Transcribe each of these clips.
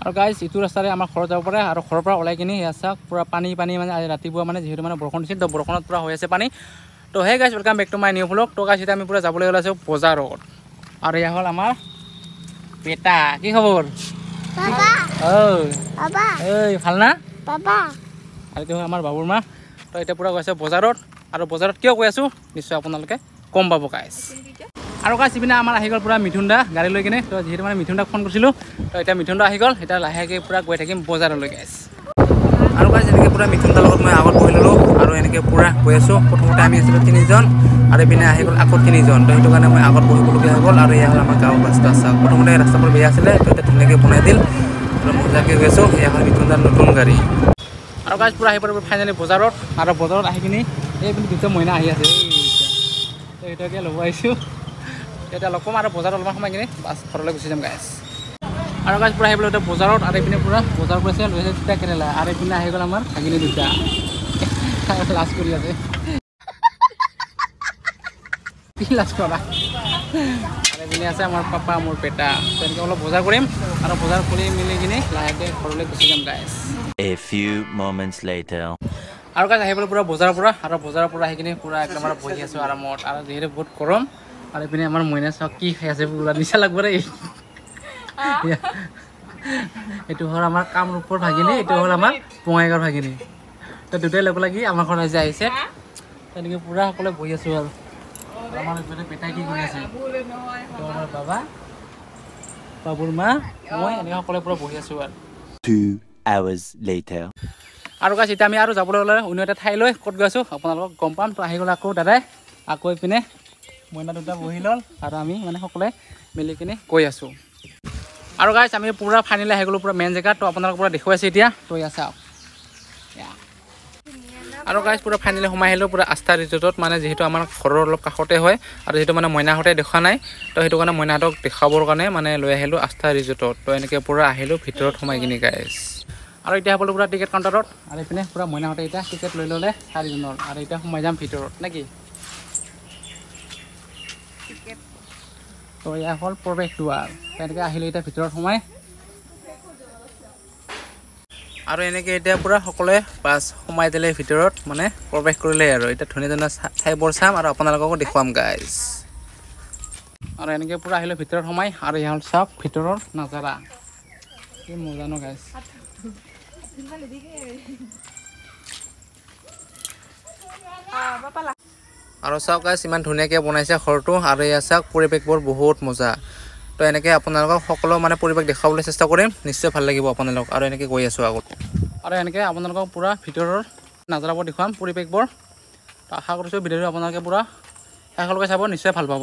আৰু গাইজ ইটো ৰাস্তাৰে আমাৰ ঘৰত যাব পাৰে আৰু ঘৰৰ পৰা ওলাই কিনি সেয়া চাওক পুৰা পানী মানে আজি ৰাতিপুৱা মানে যিহেতু মানে বৰষুণ দিছিল তো বৰষুণত পুৰা হৈ আছে পানী তো hey guys welcome back to my new vlog তো গাইজ এতিয়া আমি পুৰা যাবলৈ ওলাইছোঁ বজাৰত আৰু এয়া হ'ল আমাৰ বেটা কি খবৰ ঐ ভাল না আৰু এইটো হ'ল আমাৰ বাবুৰ মা তো এতিয়া পুৰা গৈছে বজাৰত আৰু বজাৰত কিয় গৈ আছোঁ নিশ্চয় আপোনালোকে গম পাব গাইজ আৰু গাইজ ইপিনে আমাৰ আহি গ'ল পুৰা মিথুন দা গাড়ী লৈ কিনে তো যিহেতু মানে মিথুন দাক ফোন কৰিছিলোঁ তো এতিয়া মিথুন দা আহি গ'ল এতিয়া লাহেকৈ পুৰা গৈ থাকিম বজাৰলৈ গাইজ আৰু গাইজ এনেকৈ পুৰা মিথুন দাৰ লগত মই আগত বহি ল'লোঁ আৰু এনেকৈ পুৰা গৈ আছোঁ প্ৰথমতে আমি আছিলোঁ 3জন আৰু ইপিনে আহি গ'ল আকৌ 3জন তো সেইটো কাৰণে মই আগত বহিবলগীয়া হৈ গ'ল আৰু এয়া হ'ল আমাৰ গাঁৱৰ ৰাস্তা চাওক প্ৰথমতে ৰাস্তাবোৰ বেয়া আছিলে তো এতিয়া ধুনীয়াকৈ বনাই দিল পুৰা মজাকৈ গৈ আছোঁ এয়া হ'ল মিথুন দাৰ নতুন গাড়ী আৰু গাইজ পুৰা আহি পৰিব ফাইনেলি বজাৰত আৰু বজাৰত আহি কিনি এইপিনে দুটা মইনা আহি আছে তো সেইটোকে ল'ব আহিছোঁ এতিয়া লগ পাম আৰু বজাৰত অলপমান সোমাই কিনি বাছ ঘৰলৈ গুচি যাম গাইজ আৰু গাইজ পুৰা আহি পেলাই এতিয়া বজাৰত আৰু এইপিনে পুৰা বজাৰ কৰিছে লৈছে দুটা কেৰেলা আৰু এইপিনে আহি গ'ল আমাৰ ভাগিনী দুটা লাজ কৰি আছে কি লাজ কৰা আৰু এইপিনে আছে আমাৰ পাপা মোৰ বেটা তেনেকৈ অলপ বজাৰ কৰিম আৰু বজাৰ কৰি মিলি কিনি লাহেকৈ ঘৰলৈ গুচি যাম guys A few moments later আৰু গাইজ আহি পেলাই পুৰা বজাৰৰ পৰা আৰু বজাৰৰ পৰা আহি কিনি পুৰা একদম আৰু বহি আছোঁ আৰামত আৰু যিহেতু বহুত গৰম আৰু এইপিনে আমাৰ মইনা চাওক কি খাই আছে পুৰা নিচা লাগব দেই এইটো হ'ল আমাৰ কামৰূপৰ ভাগিনী এইটো হ'ল আমাৰ বঙাইগাঁৱৰ ভাগিনী তো দুটাই লগ লাগি আমাৰ ঘৰত আজি আহিছে তেনেকৈ পুৰা সকলোৱে বহি আছোঁ আৰু আমাৰ এইপিনে বেটাই কি কৰি আছে তো আমাৰ বাবা বাবুৰ মা মই এনেকৈ সকলোৱে পুৰা বহি আছোঁ আৰু 2 hours later আৰু গাইজ এতিয়া আমি আৰু যাবলৈ হ'লে অন্য এটা ঠাইলৈ ক'ত গৈ আছোঁ আপোনালোকক গম পাম তো আহি গ'ল আকৌ দাদাই আকৌ এইপিনে মইনা দুটা বহি ল'ল আৰু আমি মানে সকলোৱে মিলি কিনে গৈ আছোঁ আৰু গাইজ আমি পুৰা ফাইনেলি আহি গ'লোঁ পুৰা মেইন জেগাত তো আপোনালোক পুৰা দেখুৱাইছে এতিয়া তো ইয়াত চাওক আৰু গাইজ পুৰা ফাইনেলি সোমাই আহিলোঁ পুৰা আস্থা ৰিজৰ্টত মানে যিহেতু আমাৰ ঘৰৰ অলপ কাষতে হয় আৰু যিহেতু মানে মইনাহঁতে দেখা নাই তো সেইটো কাৰণে মইনাহঁতক দেখাবৰ কাৰণে মানে লৈ আহিলোঁ আস্থা ৰিজৰ্টত তো এনেকৈ পুৰা আহিলোঁ ভিতৰত সোমাই কিনি গাইজ আৰু এতিয়া হ'বলৈ পুৰা টিকেট কাউণ্টাৰত আৰু এইপিনে পুৰা মইনাহঁতে এতিয়া টিকেট লৈ ল'লে 4জনৰ আৰু এতিয়া সোমাই যাম ভিতৰত নে কি তো এয়া হ'ল প্ৰৱেশ দুৱাৰ তেনেকৈ আহিলোঁ এতিয়া ভিতৰত সোমাই আৰু এনেকৈ এতিয়া পুৰা সকলোৱে বাছ সোমাই দিলে ভিতৰত মানে প্ৰৱেশ কৰিলে আৰু এতিয়া ধুনীয়া ধুনীয়া ঠাইবোৰ চাম আৰু আপোনালোককো দেখুৱাম গাইজ আৰু এনেকৈ পুৰা আহিলোঁ ভিতৰত সোমাই আৰু এয়া হ'ল চাওক ভিতৰৰ নাজাৰা কি মজা ন গাইজ আৰু চাওক গাইজ ইমান ধুনীয়াকৈ বনাইছে ঘৰটো আৰু এয়া চাওক পৰিৱেশবোৰ বহুত মজা তো এনেকৈ আপোনালোকক সকলো মানে পৰিৱেশ দেখুৱাবলৈ চেষ্টা কৰিম নিশ্চয় ভাল লাগিব আপোনালোক আৰু এনেকৈ গৈ আছোঁ আগত আৰু এনেকৈ আপোনালোকক পুৰা ভিতৰৰ নাজাৰাবোৰ দেখুৱাম পৰিৱেশবোৰ তো আশা কৰিছোঁ ভিডিঅ'টো আপোনালোকে পুৰা শেষলৈকে চাব নিশ্চয় ভাল পাব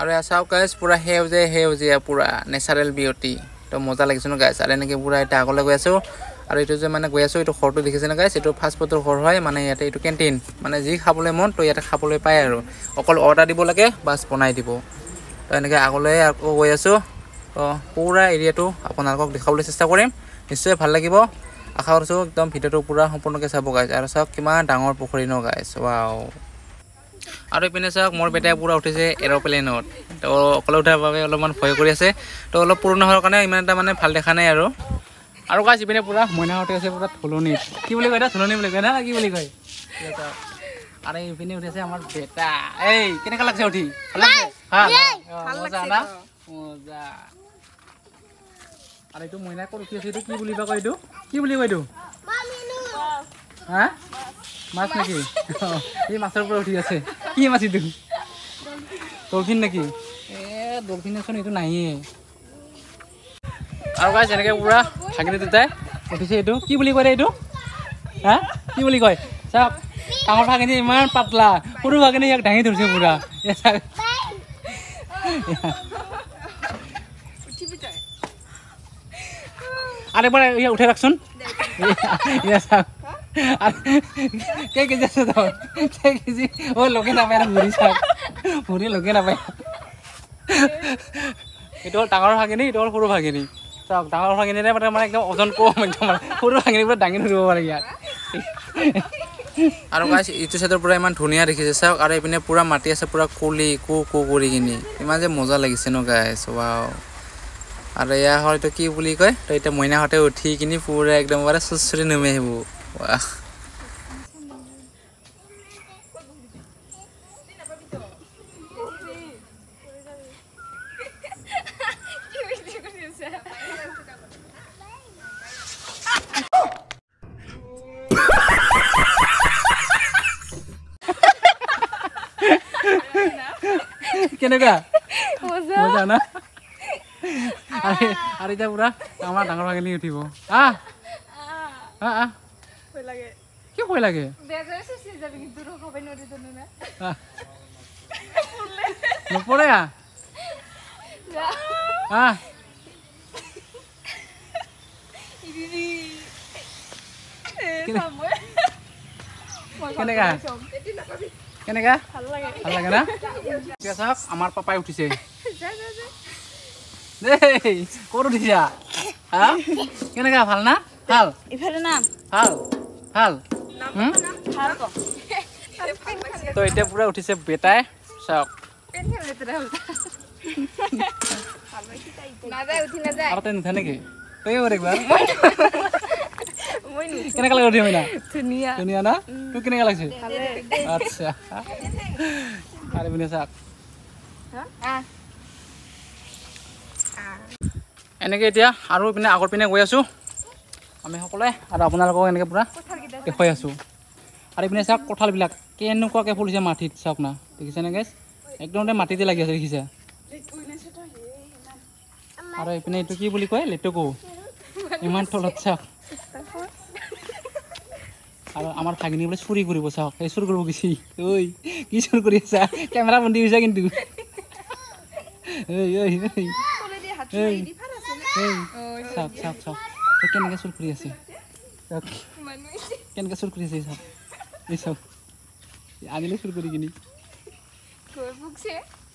আৰু এয়া চাওক গাইজ পুৰা সেউজীয়া পুৰা নেচাৰেল বিউটি তো মজা লাগিছে ন গাইজ আৰু এনেকৈ পুৰা এতিয়া আগলৈ গৈ আছোঁ আৰু এইটো যে মানে গৈ আছোঁ এইটো ঘৰটো দেখিছে ন গাইজ এইটো ফাষ্ট ফুডৰ ঘৰ হয় মানে ইয়াতে এইটো কেণ্টিন মানে যি খাবলৈ মন তো ইয়াতে খাবলৈ পায় আৰু অকল অৰ্ডাৰ দিব লাগে বাছ বনাই দিব তো এনেকৈ আগলৈ আকৌ গৈ আছোঁ তো পুৰা এৰিয়াটো আপোনালোকক দেখাবলৈ চেষ্টা কৰিম নিশ্চয় ভাল লাগিব আশা কৰিছোঁ একদম ভিডিঅ'টো পুৰা সম্পূৰ্ণকৈ চাব গাইজ আৰু চাওক কিমান ডাঙৰ পুখুৰী ন গাইজ ৱাও আৰু এইপিনে চাওক মোৰ বেটাই পুৰা উঠিছে এৰ'প্লেনত তো অকলে উঠাৰ বাবে অলপমান ভয় কৰি আছে তো অলপ পুৰণা হোৱাৰ কাৰণে ইমান এটা মানে ভাল দেখা নাই আৰু গাইজ ইপিনে পুৰা মইনাহঁতে আছে পুৰা থলনিত কি বুলি কয় এটা থলনি বুলি কয় না কি বুলি কয় আৰু এইপিনে উঠিছে আমাৰ বেটা এই কেনেকুৱা লাগিছে উঠি ভাল লাগিছে মজা না মজা আৰু এইটো মইনা ক'ত উঠি আছে এইটো কি বুলি কয় এইটো কি বুলি কয় এইটো হা মাছ নেকি এই মাছৰ পৰা উঠি আছে কি মাছ এইটো ডলফিন নেকি ডলফিন আছোন এইটো নাইয়ে আৰু গাইজ এনেকৈ পুৰা ভাগিনী দুটাই উঠিছে এইটো কি বুলি কয় এইটো হা কি বুলি কয় চাওক ডাঙৰ ভাগিনী ইমান পাতলা সৰু ভাগিনী ইয়াক দাঙি ধৰিছে পুৰা আৰু এবাৰ ইয়াক উঠাই ৰাখচোন চাওক কেই কেজি আছে তোৰ কেই কেজি লগে নাপায় না ভৰি চাওক ভৰি লগে নাপায় এইটো হ'ল ডাঙৰ ভাগিনী এইটো হ'ল সৰু ভাগিনী চাওক ডাঙৰ ভাগিনীৰে মানে একদম ওজন কম একদম সৰু ভাগিনীৰ পৰা দাঙি ধৰিব পাৰে ইয়াত আৰু গাইজ ইটো চাইডৰ পৰা ইমান ধুনীয়া দেখিছে চাওক আৰু এইপিনে পুৰা মাটি আছে পুৰা কুলি কু কৰি কিনি ইমান যে মজা লাগিছে ন গাইজ ৱাও আৰু এয়া হয়তো কি বুলি কয় তো এতিয়া মইনাহঁতে উঠি কিনি পুৰা একদম বাৰে চুচৰি নামি আহিব ৱাহ কেনেকুৱা মজা না আৰু এতিয়া পুৰা আমাৰ ডাঙৰ ভাগিনী উঠিব কি ভয় লাগে নপৰে কেনেকা কেনেকা ভাল লাগে না এতিয়া চাওক আমাৰ পাপাই উঠিছে দেই ক'ত উঠিছা কেনেকা ভাল না ভাল ইফালে নাম ভাল ভাল ভাল ক তো এতিয়া পুৰা উঠিছে বেটাই চাওক আৰু তই নুঠা নেকি তই একবাৰ কেনেকা লাগে উঠি মইনা ধুনীয়া ধুনীয়া না তোৰ কেনেকা লাগিছে আচ্ছা আৰু পিনে চাওক এনেকৈ এতিয়া আৰু পিনে আগৰ পিনে গৈ আছোঁ আমি সকলোৱে আৰু আপোনালোকক এনেকৈ পূৰা দেখুৱাই আছোঁ আৰু ইপিনে চাওক কঁঠালবিলাক কেনেকুৱাকৈ ফুলিছে মাটিত চাওক না দেখিছেনে গেছ একদম মাটিতে লাগি আছে দেখিছে আৰু এইপিনে এইটো কি বুলি কয় লেটেকু ইমান তলত চাওক আৰু আমাৰ ভাগিনী বোলে চুৰি কৰিব চাওক এই চুৰ কৰিব গৈছি ঐ কি চুৰ কৰি আছা কেমেৰা বন্দী হৈছে কিন্তু চাওক চাওক চাওক কেনেকৈ চুৰ কৰি আছে চাওক কেনেকৈ চুৰ কৰি আছে চাওক এই চাওক আনিলে চুৰ কৰি কিনি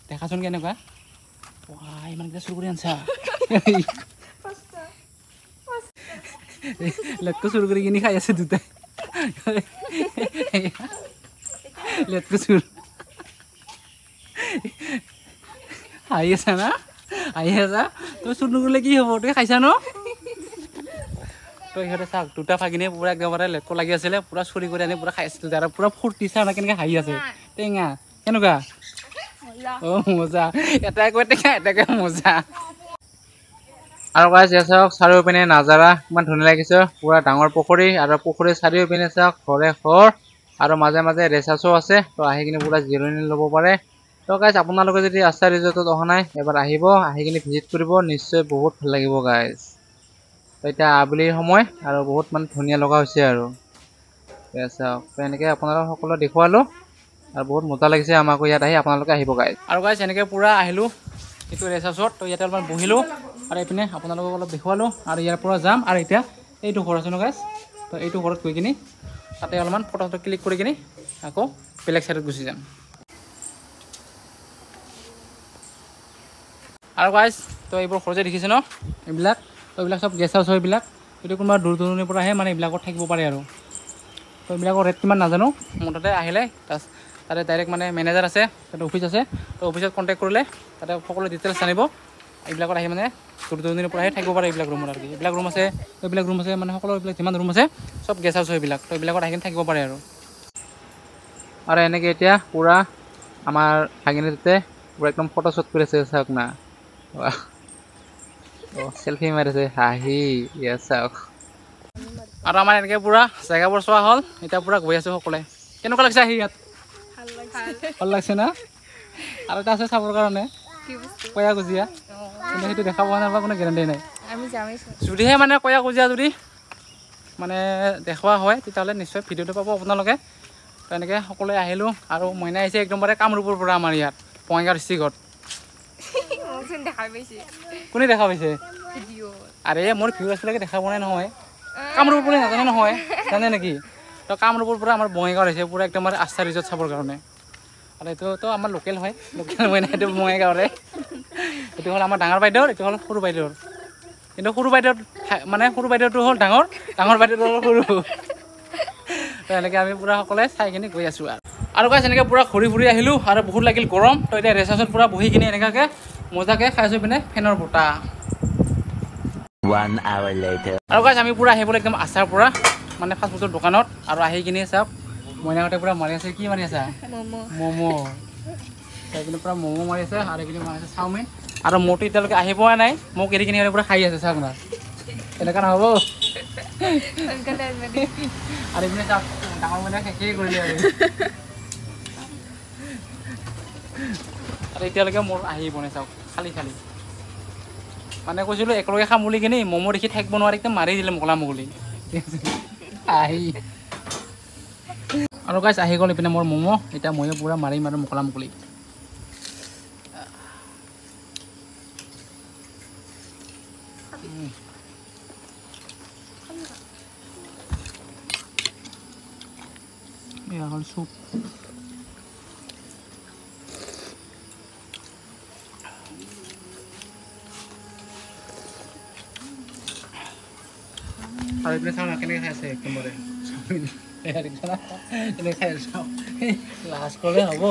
দেখাচোন কেনেকুৱা ইমানকেইটা চুৰ কৰি আনছা লেটকো চুৰ কৰি কিনি খাই আছে দুটাই লেটকো চুৰ হাঁহি আছা না হাঁহি আছা তই চুৰ নকৰিলে কি হ'ব তই খাইছা ন তই ইহঁতে চাওক দুটা ভাগিনীয়ে পুৰা একেবাৰে লেটকো লাগি আছিলে পুৰা চুৰি কৰি আনি পুৰা খাই আছিলে আৰু পুৰা ফূৰ্তি চা না কেনেকৈ হাঁহি আছে টেঙা কেনেকুৱা মজা এটাই কৈ টেঙা এটাই কৈ মজা আৰু গাইছ চাওক চাৰিওপিনে নাজাৰা ইমান ধুনীয়া লাগিছে পুৰা ডাঙৰ পুখুৰী আৰু পুখুৰীৰ চাৰিওপিনে চাওক ঘৰে ঘৰ আৰু মাজে মাজে ৰেচাচো আছে তো আহি কিনে পুৰা জিৰণি ল'ব পাৰে তো গাইছ আপোনালোকে যদি আস্থা ৰিজৰ্টত অহা নাই এবাৰ আহিব আহি কিনে ভিজিট কৰিব নিশ্চয় বহুত ভাল লাগিব গাইছ তো এতিয়া আবেলিৰ সময় আৰু বহুত মানে ধুনীয়া লগা হৈছে আৰু চাওক তো এনেকৈ আপোনালোক সকলো দেখুৱালোঁ আৰু বহুত মজা লাগিছে আমাকো ইয়াত আহি আপোনালোকে আহিব গাইছ আৰু গাইছ এনেকৈ পুৰা আহিলোঁ এইটো ৰেচাচত তো ইয়াতে অলপমান বহিলোঁ আৰু এইপিনে আপোনালোকক অলপ দেখুৱালোঁ আৰু ইয়াৰ পৰা যাম আৰু এতিয়া এইটো ঘৰ আছে ন গাইছ তো এইটো ঘৰত গৈ কিনি তাতে অলপমান ফটো ক্লিক কৰি কিনি আকৌ বেলেগ চাইডত গুচি যাম আৰু গাইছ তো এইবোৰ ঘৰ যে দেখিছে ন এইবিলাক তো এইবিলাক চব গেষ্ট হাউচ হয় এইবিলাক এইটো কোনোবা দূৰ দূৰণিৰ পৰা আহে মানে এইবিলাকত থাকিব পাৰে আৰু তো এইবিলাকৰ ৰেট কিমান নাজানো মুঠতে আহিলে তাতে ডাইৰেক্ট মানে মেনেজাৰ আছে তাতে অফিচ আছে তো অফিচত কণ্টেক্ট কৰিলে তাতে সকলো ডিটেইলছ জানিব এইবিলাকত আহি মানে দূৰ দূৰণিৰ পৰা আহি থাকিব পাৰে এইবিলাক ৰুমত আৰু কি এইবিলাক ৰুম আছে মানে সকলো এইবিলাক যিমান ৰুম আছে চব গেষ্ট হাউচ হয় এইবিলাক তো এইবিলাকত আহি কিনে থাকিব পাৰে আৰু এনেকৈ এতিয়া পূৰা আমাৰ ভাগিনীটোতে পূৰা একদম ফটো শ্বুট কৰি আছে চাওক না চেলফি মাৰিছে হাঁহি ইয়াত চাওক আৰু আমাৰ এনেকৈ পূৰা জেগাবোৰ চোৱা হ'ল এতিয়া পূৰা গৈ আছোঁ সকলোৱে কেনেকুৱা লাগিছে আহি ইয়াত ভাল লাগছে না আৰু এটা আছে চাবৰ কাৰণে কয়া কুজিয়া কিন্তু সেইটো দেখা পোৱা নাই বা কোনো গেৰাণ্টি নাই যদিহে মানে কয়া কুজিয়া যদি মানে দেখুওৱা হয় তেতিয়াহ'লে নিশ্চয় ভিডিঅ'টো পাব আপোনালোকে তো এনেকৈ সকলোৱে আহিলোঁ আৰু মইনা আহিছে একদমবাৰে কামৰূপৰ পৰা আমাৰ ইয়াত বঙাইগাঁও ডিষ্ট্ৰিক্টত কোনে দেখা পাইছে আৰে মোৰ ভিউ আছিলেকে দেখা পোৱা নাই নহয় কামৰূপৰ পৰা নাজানে নহয় জানে নেকি তো কামৰূপৰ পৰা আমাৰ বঙাইগাঁও আহিছে পূৰা একদমবাৰে আস্থা ৰিজৰ্ট চাবৰ কাৰণে আৰু এইটোতো আমাৰ লোকেল হয় লোকেল মইনা এইটো বঙাইগাঁৱৰে এইটো হ'ল আমাৰ ডাঙৰ বাইদেউৰ এইটো হ'ল সৰু বাইদেউৰ কিন্তু সৰু বাইদেউৰ মানে সৰু বাইদেউটো হ'ল ডাঙৰ ডাঙৰ বাইদেউটো হ'ল সৰু তো এনেকৈ আমি পূৰা সকলোৱে চাই কিনি গৈ আছোঁ আৰু গাইছ এনেকৈ পূৰা ঘূৰি ফুৰি আহিলোঁ আৰু বহুত লাগিল গৰম তো এতিয়া ৰেচাৰ্চত পূৰা বহি কিনি এনেকুৱাকৈ মজাকৈ খাইছোঁ পিনে ফেনৰ বতাহ 1 hour later. আৰু গাইছ আমি পুৰা আহিবলৈ একদম আচাৰ পৰা মানে ফাষ্ট ফুডৰ দোকানত আৰু আহি কিনে চাওক মইনাহঁতে পুৰা মাৰি আছে কি মাৰি আছা ম'ম' এইপিনে পুৰা ম'ম' মাৰি আছে আৰু এইপিনে মাৰি আছে চাওমিন আৰু মোৰতো এতিয়ালৈকে আহি পোৱা নাই মোক এৰি কিনে পুৰা খাই আছে চাওক না এনেকুৱা নহ'ব আৰু এইপিনে চাওক ডাঙৰ মানে শেষেই কৰিলে আৰু এতিয়ালৈকে মোৰ আহি বনাই চাওক খালি খালি মানে কৈছিলোঁ একেলগে খাম বুলি কিনি ম'ম' দেখি থাকিব নোৱাৰি একদম মাৰি দিলে মোকলা মুকলি আহি আৰু গাইছ আহি গ'ল এইপিনে মোৰ ম'ম' এতিয়া ময়ো পূৰা মাৰিম আৰু মোকলা মুকলি এয়া হ'ল চুপ আৰু এইপিনে চাওঁ না কেনেকৈ খাই আছে একেবাৰে এনেকৈ খাই আছোঁ লাজ কৰিলে হ'ব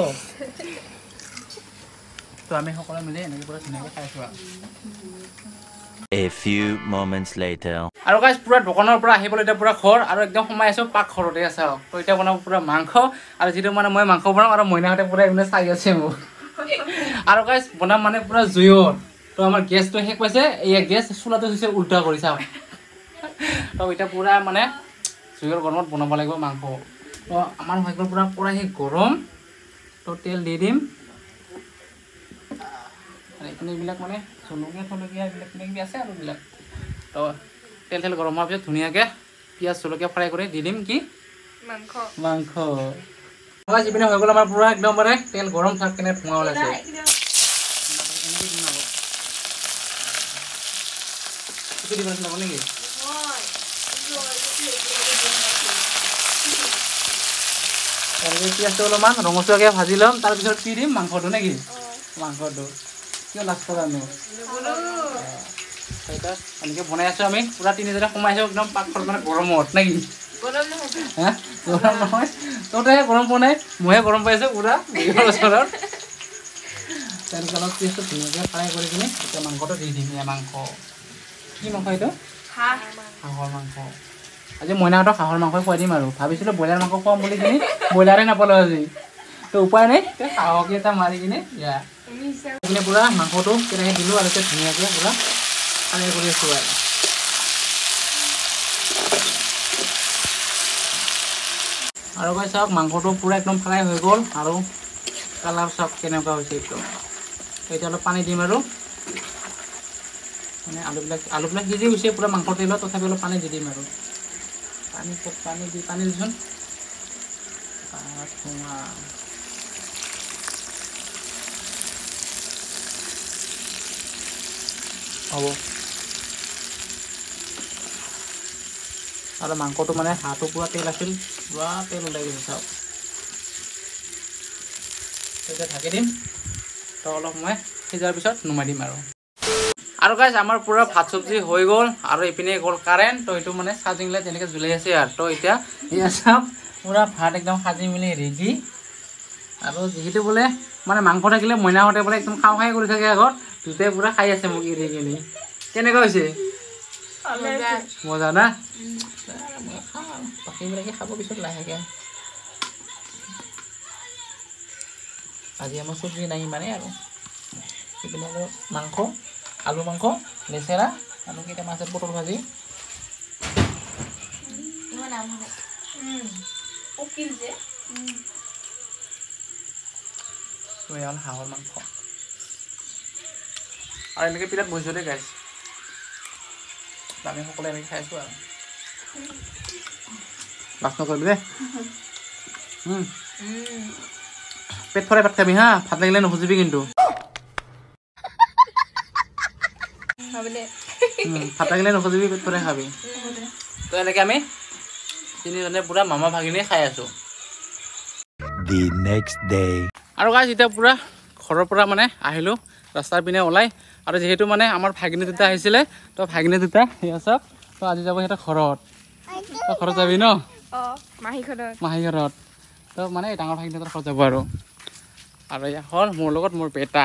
তো আমি সকলোৱে মিলি এনেকৈ পুৰা ধুনীয়াকৈ খাই আছোঁ A few moments later. আৰু গাইছ পুৰা দোকানৰ পৰা আহিবলৈ এতিয়া পুৰা ঘৰ আৰু একদম সোমাই আছোঁ পাকঘৰতে আছে তো এতিয়া বনাব পুৰা মাংস আৰু যিটো মানে মই মাংস বনাওঁ আৰু মইনাহঁতে পুৰা এইপিনে চাই আছে মোক আৰু গাইছ বনাম মানে পুৰা জুইত তো আমাৰ গেছটো শেষ পাইছে এই গেছ চোলাটো হৈছে উল্টা কৰি চাওঁ তো এতিয়া পুৰা মানে জুইৰ গৰমত বনাব লাগিব মাংস তো আমাৰ মাংসৰ পুৰা পুৰা সেই গৰম তো তেল দি দিম আৰু এইখিনি এইবিলাক মানে জলকীয়া থলকীয়া এইবিলাক কিবা কিবি আছে আৰু এইবিলাক তো তেল তেল গৰম হোৱাৰ পিছত ধুনীয়াকৈ পিঁয়াজ জলকীয়া ফ্ৰাই কৰি দি দিম কি মাংস যিপিনে হৈ গ'ল আমাৰ পুৰা একদম মানে তেল গৰম থাক কেনে ধোঁৱা ওলাইছে নেকি পিঁয়াজটো অলপমান ৰঙচুৱাকৈ ভাজি ল'ম তাৰপিছত দি দিম মাংসটো নেকি মাংসটো কিয় লাজ কৰা নো এনেকৈ বনাই আছোঁ আমি পুৰা তিনিজনে সোমাইছোঁ একদম পাকঘৰত মানে গৰমত নেকি হা গৰম নহয় তহঁতেহে গৰম পোৱা নাই মইহে গৰম পাইছোঁ পুৰা ওচৰত তেনেকৈ অলপ পিঁয়াজটো ধুনীয়াকৈ ফ্ৰাই কৰি কিনে এতিয়া মাংসটো দি দিম মাংস কি মাংস এইটো হাঁহৰ মাংস আজি মইনাহঁতক হাঁহৰ মাংস খুৱাই দিম আৰু ভাবিছিলোঁ ব্ৰইলাৰ মাংস খুৱাম বুলি কিনি ব্ৰইলাৰে নাপালোঁ আজি তো উপায় নাই হাঁহকে এটা মাৰি কিনে এইপিনে পুৰা মাংসটো কেনেকৈ দিলোঁ আৰু এতিয়া ধুনীয়াকৈ পুৰা ফ্ৰাই কৰি আছোঁ আৰু গাইছ চাওক মাংসটো পুৰা একদম ফ্ৰাই হৈ গ'ল আৰু কালাৰ চাওক কেনেকুৱা হৈছে একদম এতিয়া অলপ পানী দিম আৰু মানে আলুবিলাক সিজি গৈছে পুৰা মাংস তেলত তথাপি অলপ পানী দি দিম আৰু পানী দিছোন হ'ব আৰু মাংসটো মানে হাঁহটো পুৰা তেল আছিল পুৰা তেল ওলাই গৈছে চাওক এতিয়া ঢাকি দিম তো অলপ সময় সিজাৰ পিছত নমাই দিম আৰু গাইছ আমাৰ পুৰা ভাত চব্জি হৈ গ'ল আৰু ইপিনে গ'ল কাৰেণ্ট তো এইটো মানে চাৰ্জিং লাইট তেনেকৈ জ্বলাই আছে আৰু তো এতিয়া এয়া চাওক পুৰা ভাত একদম সাজি মেলি ৰেডি আৰু যিহেতু বোলে মানে মাংস থাকিলে মইনাহঁতে বোলে একদম খাওঁ খাই কৰি থাকে আগত দুটাই পুৰা খাই আছে মোক এৰি কিনি কেনেকুৱা হৈছে মজা না বাকীবিলাকে খাব পিছত লাহেকৈ আজি আমাৰ চব্জি নাই মানে আৰু সেইপিনে আৰু মাংস আলু মাংস লেচেৰা আৰু কেইটা মাছৰ পটল ভাজি হাঁহৰ মাংস আৰু এনেকৈ পিঠাত বহিছোঁ দেই গাইছ আমি সকলোৱে এনেকৈ খাই আছোঁ আৰু লাজ নকৰিবি দেই পেট ভৰাই ভাত খাবি হা ভাত লাগিলে নুখুজিবি কিন্তু ভাত লাগিলে নুখুজিবি পেট ভৰাই খাবি তো এনেকৈ আমি তিনিজনে পুৰা মামা ভাগিনী খাই আছোঁ The next day. আৰু গাইছ এতিয়া পুৰা ঘৰৰ পৰা মানে আহিলোঁ ৰাস্তাৰ পিনে ওলাই আৰু যিহেতু মানে আমাৰ ভাগিনী দুটা আহিছিলে তো ভাগিনী দুটা সেয়া চাওক তো আজি যাব সিহঁতৰ ঘৰত তো ঘৰত যাবি ন মাহী ঘৰত তো মানে ডাঙৰ ভাগিনীহঁতৰ ঘৰত যাব আৰু এয়া হ'ল মোৰ লগত মোৰ বেটা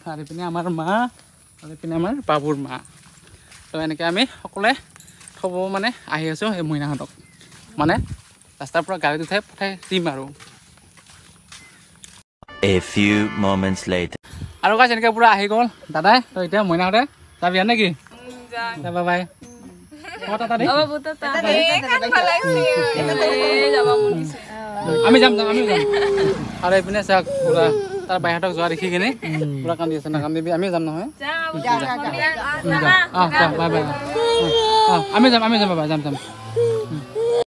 আৰু ইপিনে আমাৰ মা আৰু ইপিনে আমাৰ বাবুৰ মা তো এনেকৈ আমি সকলোৱে থ'ব মানে আহি আছোঁ এই মইনাহঁতক মানে ৰাস্তাৰ পৰা গাড়ীত উঠাই পঠাই দিম আৰু A few moments later. আৰু গাইছ এনেকৈ পূৰা আহি গ'ল দাদাই তো এতিয়া মইনাহঁতে যাবি আৰু নেকি বাই বাই আমি যাম আমি যাম আৰু এইপিনে চাওক পূৰা তাৰ বাইহঁতক যোৱা দেখি কিনে পূৰা কান্দি আছে নাকান্দিবি আমিও যাম নহয় বাই বাই আমি যাম বাবা যাম